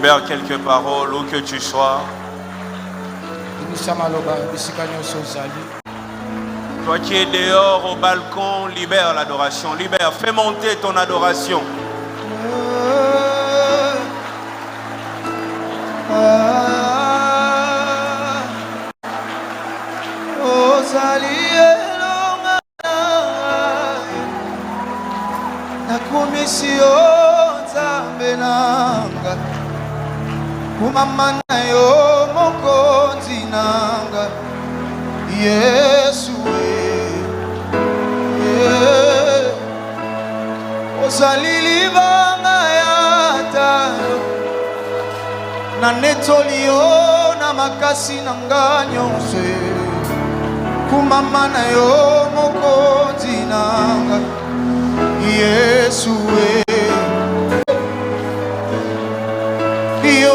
libère quelques paroles où que tu sois. Toi qui es dehors au balcon, libère l'adoration, libère, fais monter ton adoration. Kumamana yo mokonzi nanga Yesu ozali libanga yata na netoli yo na makasi nanga nyonso kumamana yo mokonzi nanga Yesu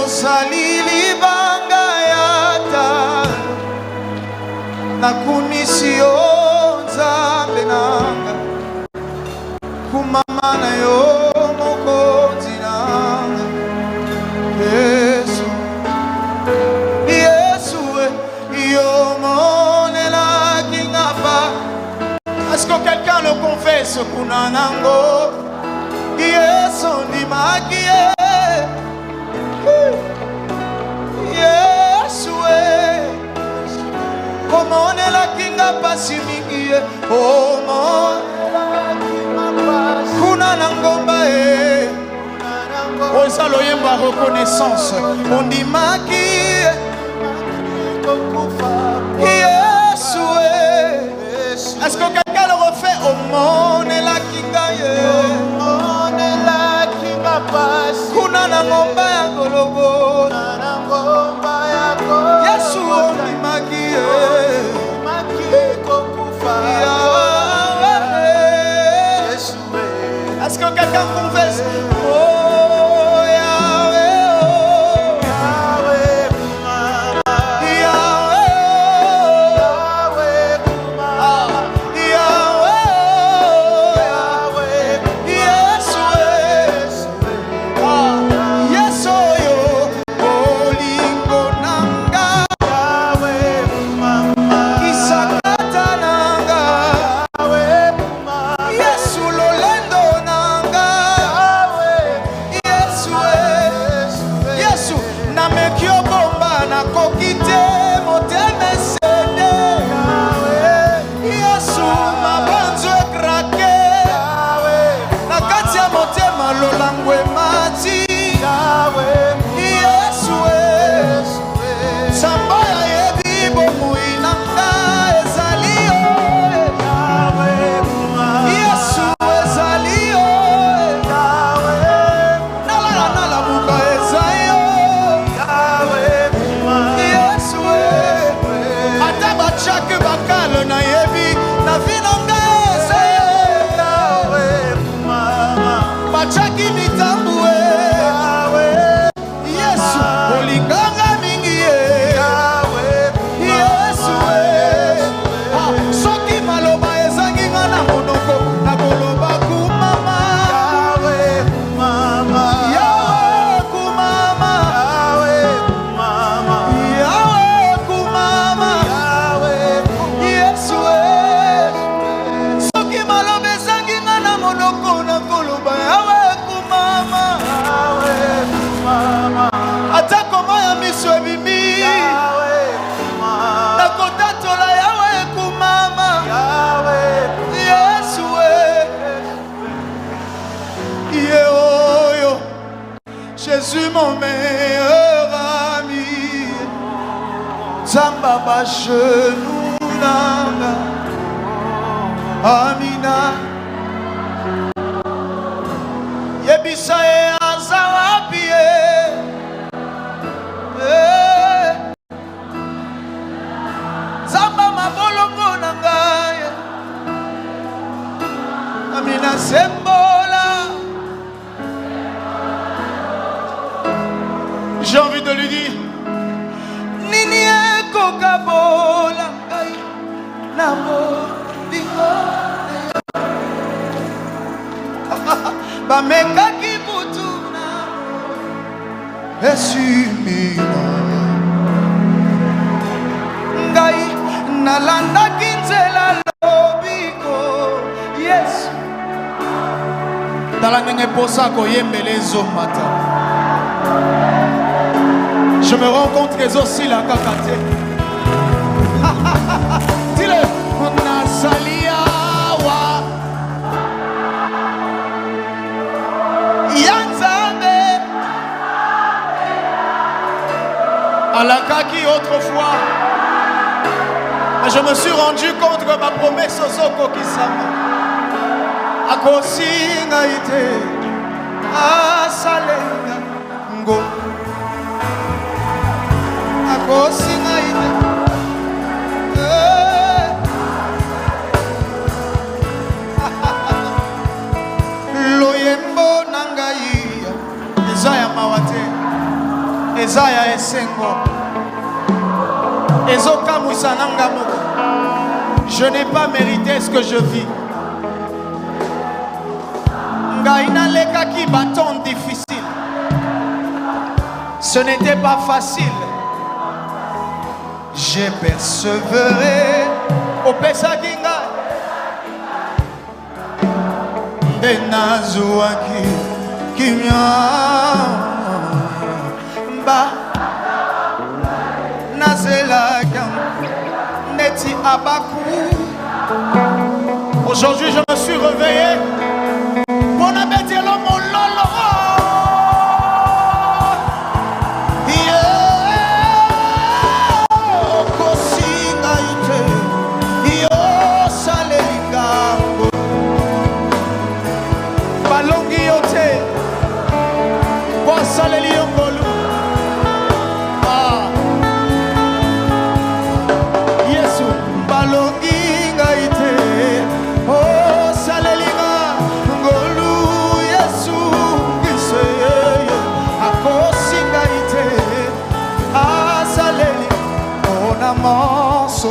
ozali libanga yata nakumisi yo nzambe nanga kumamana yo mokonzi nanga Yesu yo monelaki ngapa. Est-ce que quelqu'un le confesse kunanango Yesu ndimaki Omonela kinga pasi mingi kuna nangomba ozalo yemba reconnaissance ondimaki Yesu est-ce que quelqu'un le refait omonela kinga kuna nangomba ya gologo Yesu ondimaki est-ce que quelqu'un confesse? Oh Yahweh, oh Yahweh, Yahweh, Yahweh, Yesu, Yesu yo, bolingo nanga, Isakata nanga, Yesu lolendo nanga, Yesu na mekio bomba na kokite moteme sede, Yesu mabanzo ekrake, na kati ya motema lolangwe mati, Yesu samba ya yebi bomui nanga ezali Yesu ezali nala buka ezali Yesu ata bachake bakalo na yebi na vinanga ezali bachaki mitambu Yesu olinganga mingi Yesu soki maloba ezangi nga na monoko na koloba kumama Yahweh kumama Yahweh kumama Yesu soki maloba ezangi nga na monoko na koloba Yahweh kumama ata koma ya miso ebimi nakotatola Yahweh kumama Yesu ye oyo Jésus mon meilleur ami Zamba bachenou nanga Amina yebisa aza wapi Zamba mabolongo nanga Amina sembola. J'ai envie de lui dire Nini eko kabola ngai namo dingo bamekaki butu esimina ngai nalandaki nzela lobiko Yesu tala ndenge posa koyembela ezomata je me rends compte que ezosila kaka te tile nazali awa ya Nzambe alakaki autrefois. Mais je me suis rendu compte que ma promesse aux okokisama akosinga ite asalenga ngo akosinga ite loyembo nangai eza ya mawa te eza ya esengo ezokamwisa nanga moko. Je n'ai pas mérité ce que je vis. Ngai nalekaki baton difficile. Ce n'était pas facile. J'ai persévéré au pesaki ngai nde nazwaki kimia mba nazelaka neti abaku. Aujourd'hui je me suis réveillé pour la mettre l'homme au lolo.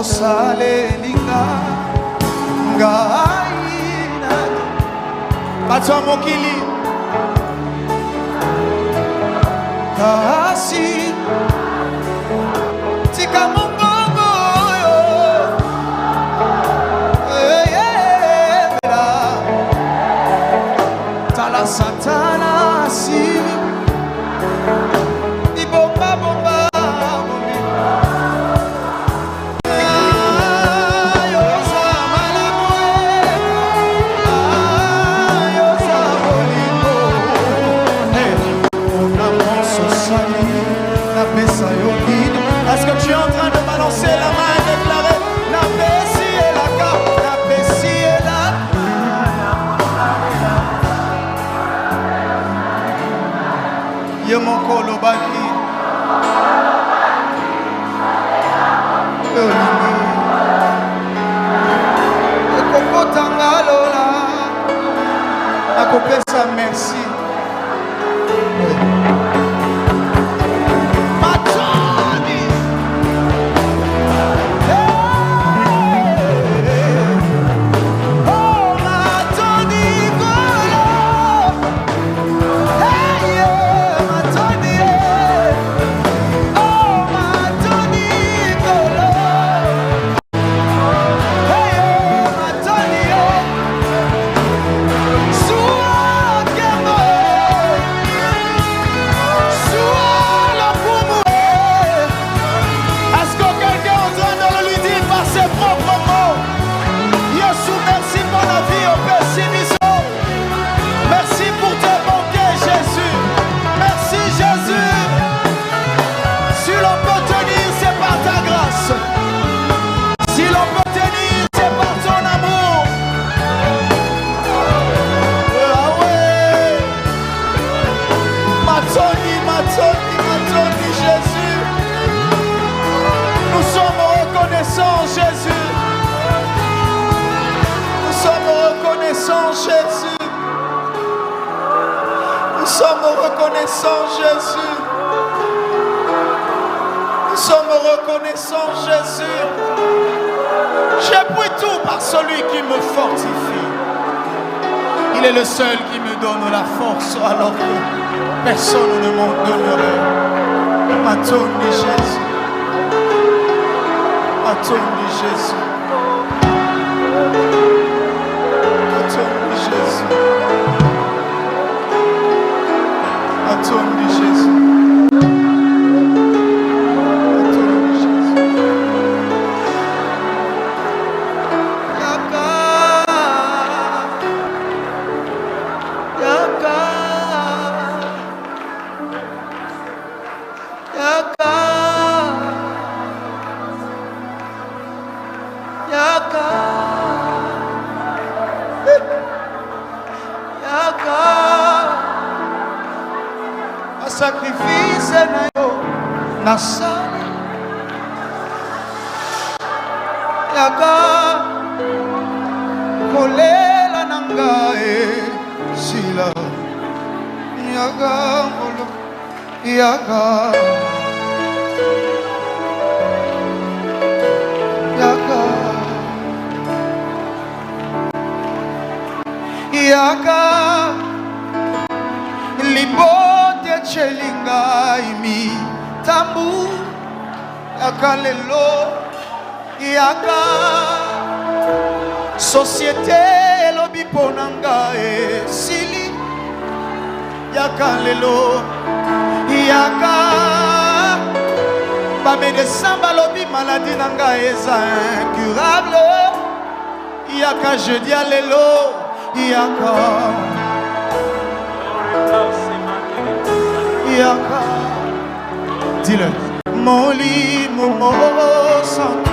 Salelinga ngaina batwa mokili kasi tika mongongo yo tala satana si ibomba bomba Est-ce que tu es en train de balancer la main et déclarer la Bessie et la carte, la Bessie et la Yemoko Lobaki Ekopotanga Lola Akopesa merci. Jésus, nous sommes reconnaissants Jésus, nous sommes reconnaissants Jésus. J'ai pris tout par celui qui me fortifie. Il Il est le seul qui me donne la force alors que personne ne m'en donnerait. Matondi Jésus. Matondi Jésus. Matondi Jésus. Matondi Jésus. Sacrifice na yo nasali yaka kolela nangae sila yaka ngolo yaka yaka yaka libo chelinga imi tambu yaka lelo yaka société elobi ponanga sili yaka lelo yaka ba médecin balobi maladie nanga eza incurable yaka je dis lelo yaka yaka, dis-le, mon lit, mon sang.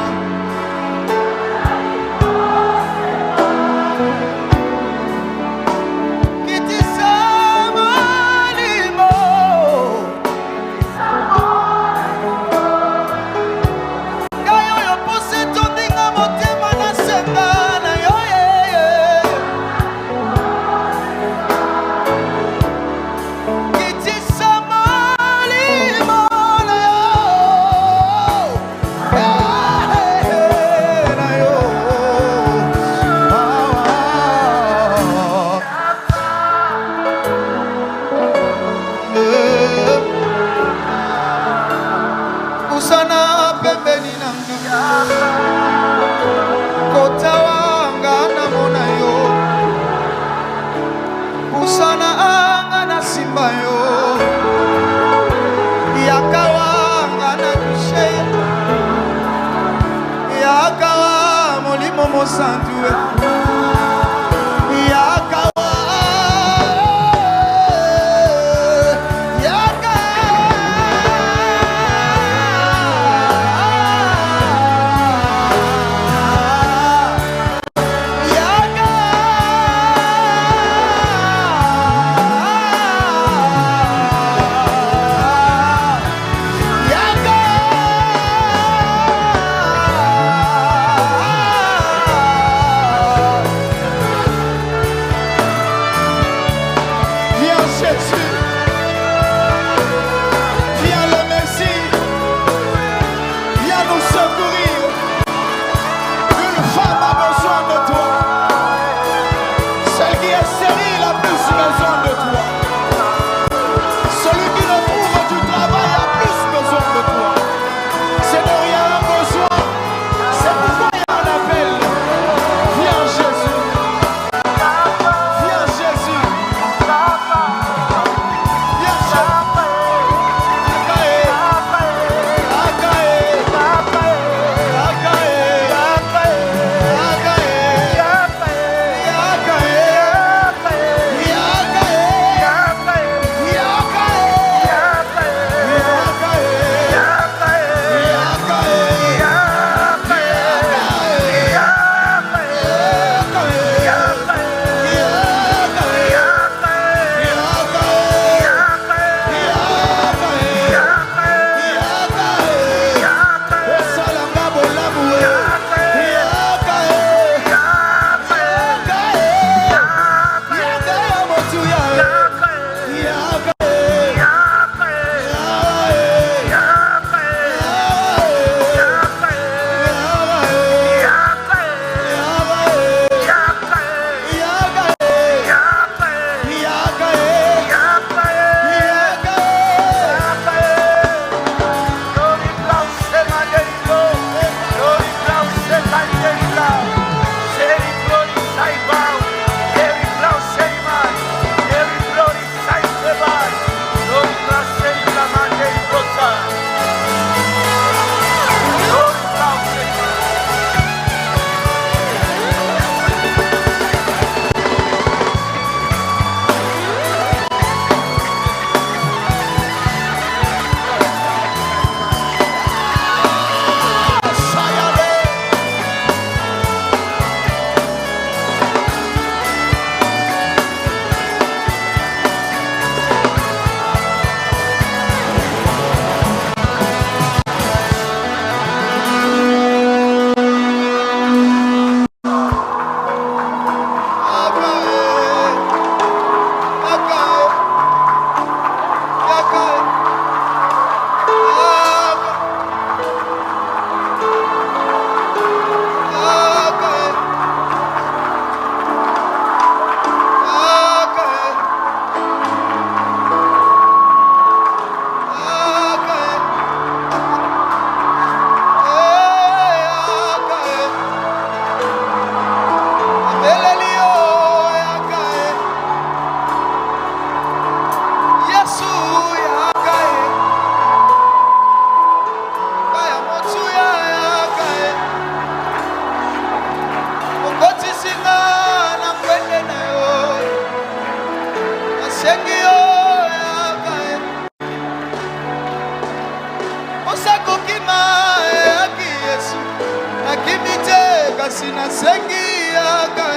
kasi nasengi yaka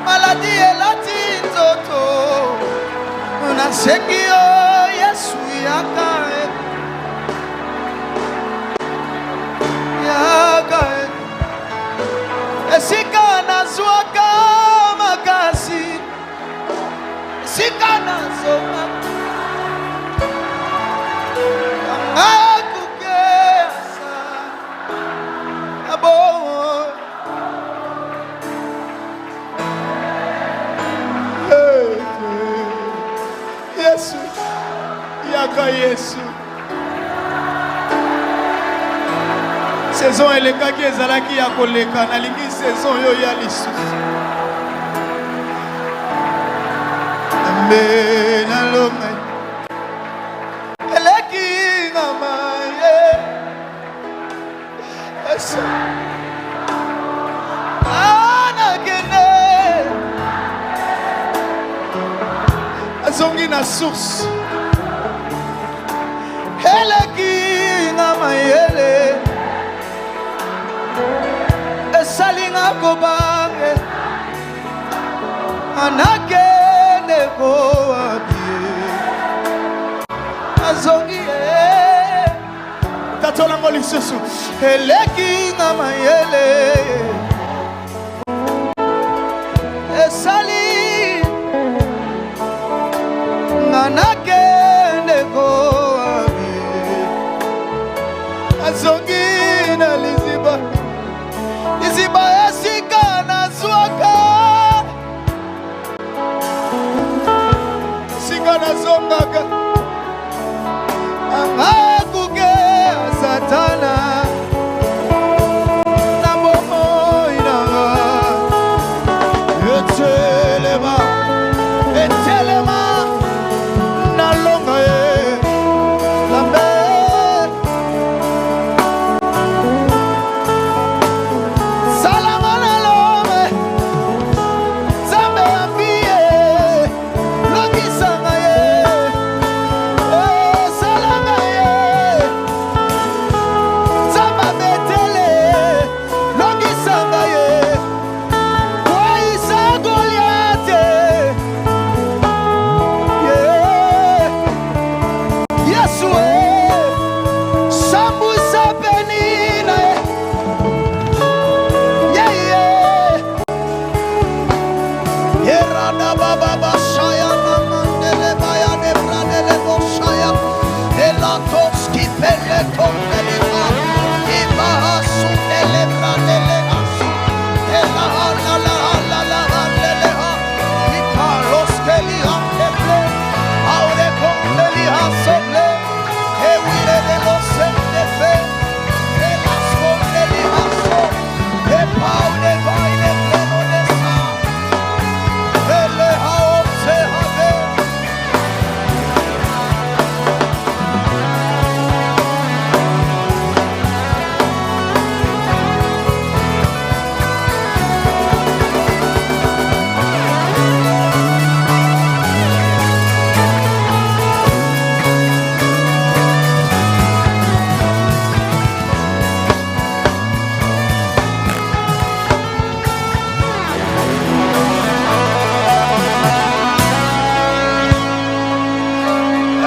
maladi elati nzoto nasengi yo Yesu yaka esika nazwaka makasi esika nazoma akukesa abo Yesu yaka Yesu saison elekaki ezalaki ya koleka nalingi saison yo ya lisusu ambe nalonga eleki ngamaye esa anakene azongi na source eleki ngamayele salinga kobange anakene ko abie azongi tatola ngoli susu eleki nga mayele esali anakene ko abie azongi na liziba Iziba esika nazwaka sika nazongaka angakuke satana na momo inanga etelema nalonga lambe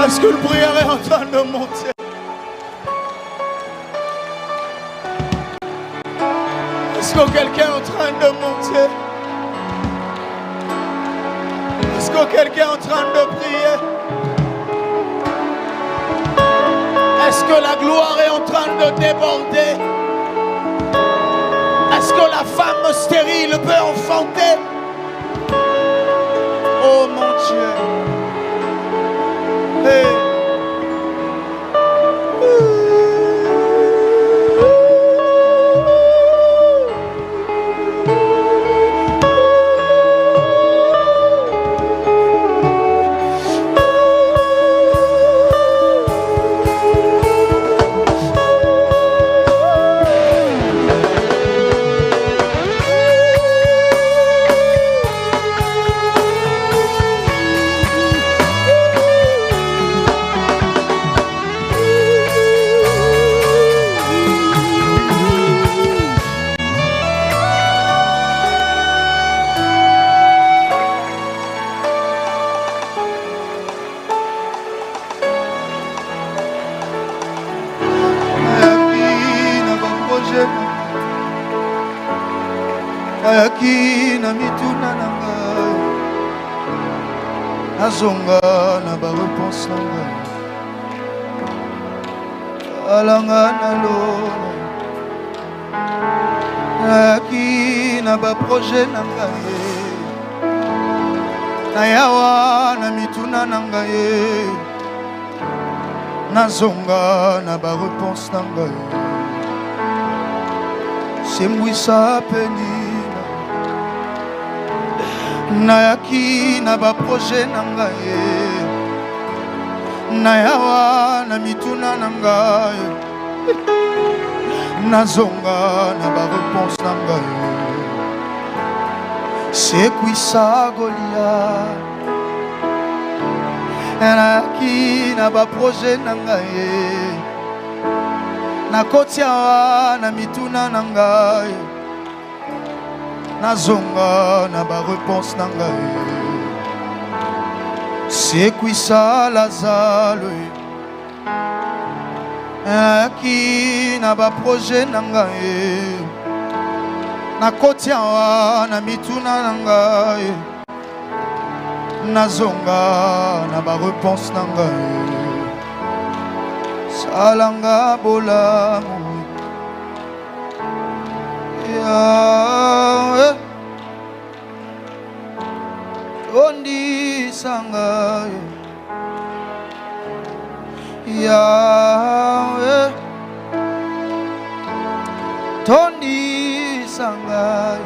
Est-ce que le prière est en train de monter? Est-ce que quelqu'un est en train de monter? Est-ce que quelqu'un est en train de prier? Est-ce que la gloire est en train de déborder? Est-ce que la femme stérile peut enfanter? Oh mon Dieu! Hey. projet ayaki na mituna na ngai nazonga na bareponse na ngai alanga na lona ayaki na baprojet na ngai na yawa na mituna na ngai nazonga na bareponse na ngai sembwisa penina nayaki na baprojet na ngai na yawa na mituna na ngai nazonga na bareponse na ngai sekwisa Goliath nayaki na baprojet na ngai nakoti awa na mituna na ngai nazonga na bareponse na ngai sekwisa Lazaro nayaki na baprojet na ngai nakoti awa na mituna na ngai nazonga na bareponse na ngai salanga bolamu Yahweh ondisa ngai Yahweh tondisa ngai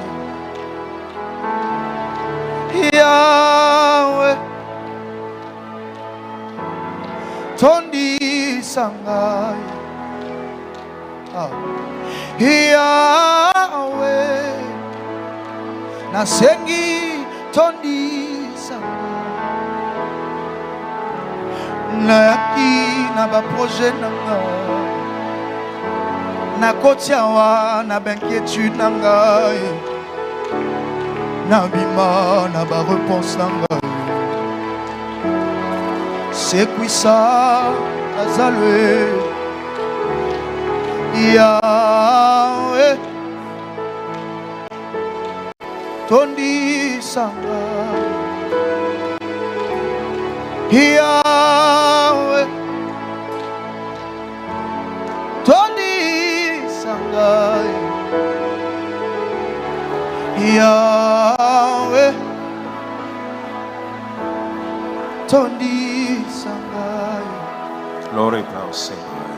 Yahweh tondisa ngai Yahweh nasengi tondisa ngai nayaki na baprojet na ngai nakoti awa na bainquiétude na ngai nabima na bareponse na ngai sekwisa Lazaro Yahweh tondisa ngai Yahweh tondisa ngai Yahweh tondisa ngai. Glory au Seigneur.